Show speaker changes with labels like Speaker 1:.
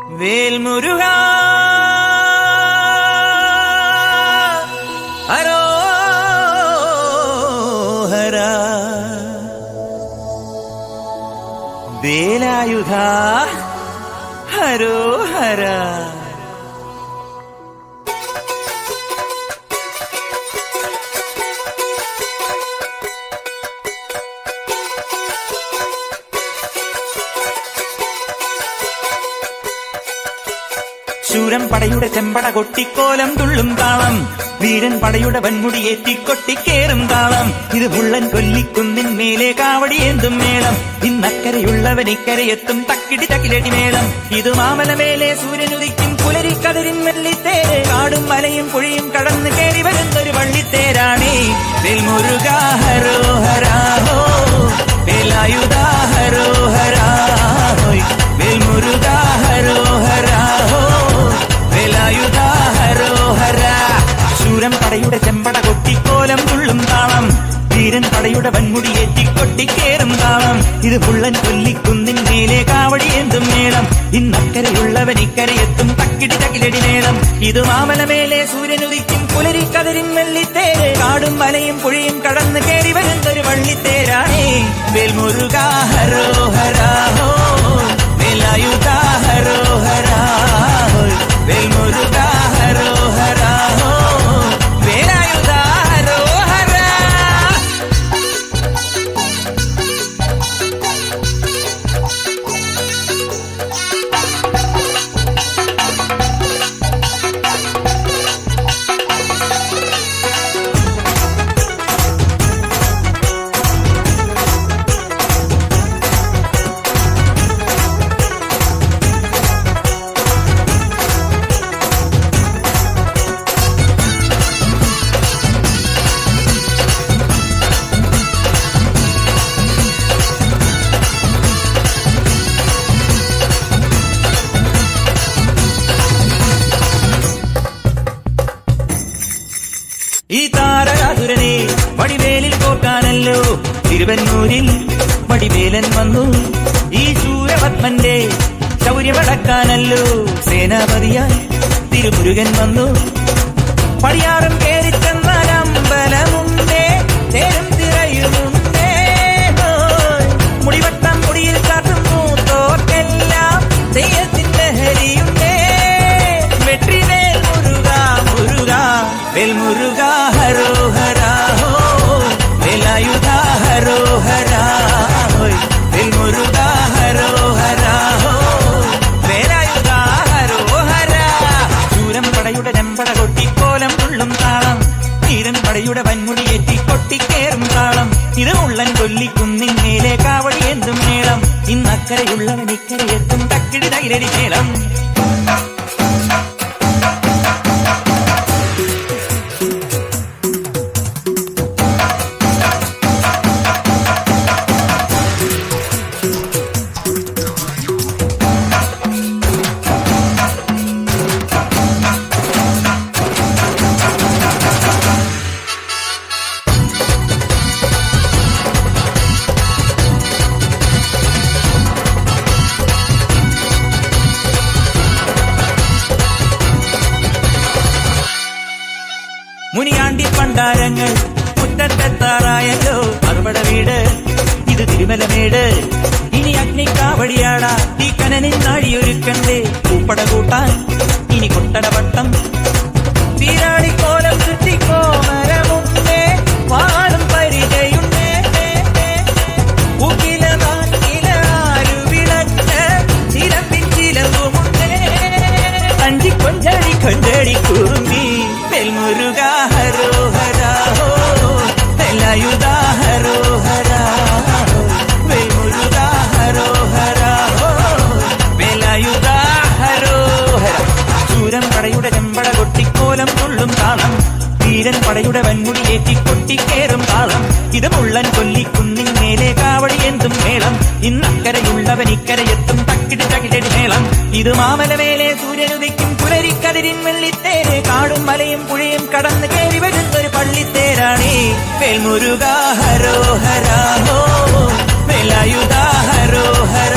Speaker 1: വേൽമുരുകാ ഹരോഹരാ വേലായുധാ ഹരോഹരാ. ശൂരൻ പടയുടെ ചെമ്പട കൊട്ടിക്കോലം തുള്ളും താളം, വീരൻ പടയുടെ വൻമുടിയേറ്റിക്കൊട്ടിക്കേറും താളം. ഇത് മുള്ളൻ കൊല്ലിക്കുന്നിൻ മേലെ കാവടിയേന്തും മേളം. ഇന്നക്കരയുള്ളവൻ ഇക്കരയെത്തും തക്കിടി തകിലടി മേളം. ഇത് മാമലമേലെ സൂര്യനുദിക്കും പുലരിക്കതിരിൻ വെള്ളിത്തേര്. കാടും മലയും പുഴയും കടന്ന് കയറി വരുന്നൊരു വള്ളിത്തേരാണേ. വേൽമുരുകാ ഹരോഹരാ ഹോ, വേലായുധാ ഹരോഹരാ ഹോയ്. വേൽമുരുകാ ഹരോഹരാ ഹോ, വേലായുധാ ഹരോഹരാ. ശൂരൻ പടയുടെ ചെമ്പട കൊട്ടിക്കോലം തുള്ളും താളം, വീരൻ പടയുടെ വൻമുടിയേറ്റിക്കൊട്ടിക്കേറും താളം. ഇത് പുള്ളൻ കൊല്ലിക്കുന്നിൻ മേലെ കാവടിയേന്തും മേളം. ഇന്നക്കരയുള്ളവൻ ഇക്കരയെത്തും തക്കിടി തകിലടി മേളം. ഇത് മാമലമേലെ സൂര്യനുദിക്കും പുലരിക്കതിരിൻ വെള്ളിത്തേര്. കാടും മലയും പുഴയും കടന്ന് കയറി വരുന്നൊരു വള്ളിത്തേരാണേ. വേൽമുരുകാ ഹരോഹരാ ഹോ, വേലായുധാ ഹരോഹരാ ഹോയ്. വേൽമുരുകാ ഹരോഹരാ ഹോ, വേലായുധാ ഹരോഹരാ. ഈ താരകാസുരനെ വടിവേലിൽ കോർക്കാനല്ലോ തിരുവന്നൂരിൽ വടിവേലൻ വന്നു. ഈ ശൂരപത്മന്റെ ശൗര്യമടക്കാനല്ലോ സേനാപതിയായി തിരുമുരുകൻ വന്നു. പടിയാറും കേറിച്ചെന്നാൽ അമ്പലമുണ്ടേ, തേരും തിരയുമുണ്ടേ. മുടിവട്ടം മുടിയിൽ കാട്ടുന്നു തോർക്കെല്ലാം തെയ്യത്തിന്റെ ഹരിയുണ്ടേ. വെട്രിവേൽ മുരുകാ മുരുകാ, വേൽമുരുകാ ഹരോഹരാ ഹോ, വേലായുധാ ഹരോഹരാ ഹോയ്. വേൽമുരുകാ ഹരോഹരാ ഹോ, വേലായുധാ ഹരോഹരാ. ശൂരൻ പടയുടെ ചെമ്പട കൊട്ടിക്കോലം തുള്ളും താളം, വീരൻ പടയുടെ വൻമുടിയേറ്റി കൊട്ടിക്കേറും താളം. ഇത് ഉള്ളൻ കൊല്ലിക്കുന്നിൻ മേലെ കാവടിയേന്തും മേളം. ഇന്നക്കരയുള്ളവൻ ഇക്കരയെത്തും തക്കിടി തകിലടി മേളം. മുനിയാണ്ടി പണ്ടാരങ്ങൾ മുറ്റത്തെത്താറായല്ലോ അറുപട വീട്. ഇത് തിരുമലമേട്. ഇനി അഗ്നിക്കാവടിയാടാ ഈ കനനിൻ നാഴിയൊരുക്കണ്ടേ. പൂപ്പട കൂട്ടാൻ ഇനി കൊട്ടടവട്ടം. തീരാളിക്കോലം ചുറ്റിക്കോമരമുണ്ടേ, വാളും പരിചയുണ്ടേ. ഉകില നാട്ടില ആരുവിളക്ക് ചിലമ്പിൻ ചിലവുമുണ്ടേ. അഞ്ചി കൊഞ്ചടി കൊഞ്ചടി കുറുമ്പി. വേൽമുരുകാ ഹരോഹരാ ഹോ, വേലായുധാ ഹരോഹരാ ഹോ. വേൽമുരുകാ ഹരോഹരാ ഹോ, വേലായുധാ ഹരോഹരാ. ശൂരൻ പടയുടെ ചെമ്പട കൊട്ടിക്കോലം തുള്ളും താളം, വീരൻ പടയുടെ വൻമുടിയേറ്റി കൊട്ടിക്കേറും താളം. ഇത് മുള്ളൻ കൊല്ലിക്കുന്നിൻ മേലെ കാവടിയേന്തും മേളം. ഇന്നക്കരയുള്ളവൻ ഇക്കരയെത്തും തക്കിടി തകിലടി മേളം. ഇത് മാമലമേലെ സൂര്യനുദിക്കും പുലരിക്കതിരിൻ വെള്ളിത്തേര്. കാടും മലയും പുഴയും കടന്ന് കയറി വരുന്നൊരു പള്ളിത്തേരാണേ. വേൽമുരുകാ ഹരോഹരാ ഹോ, വേലായുധാ ഹരോഹരാ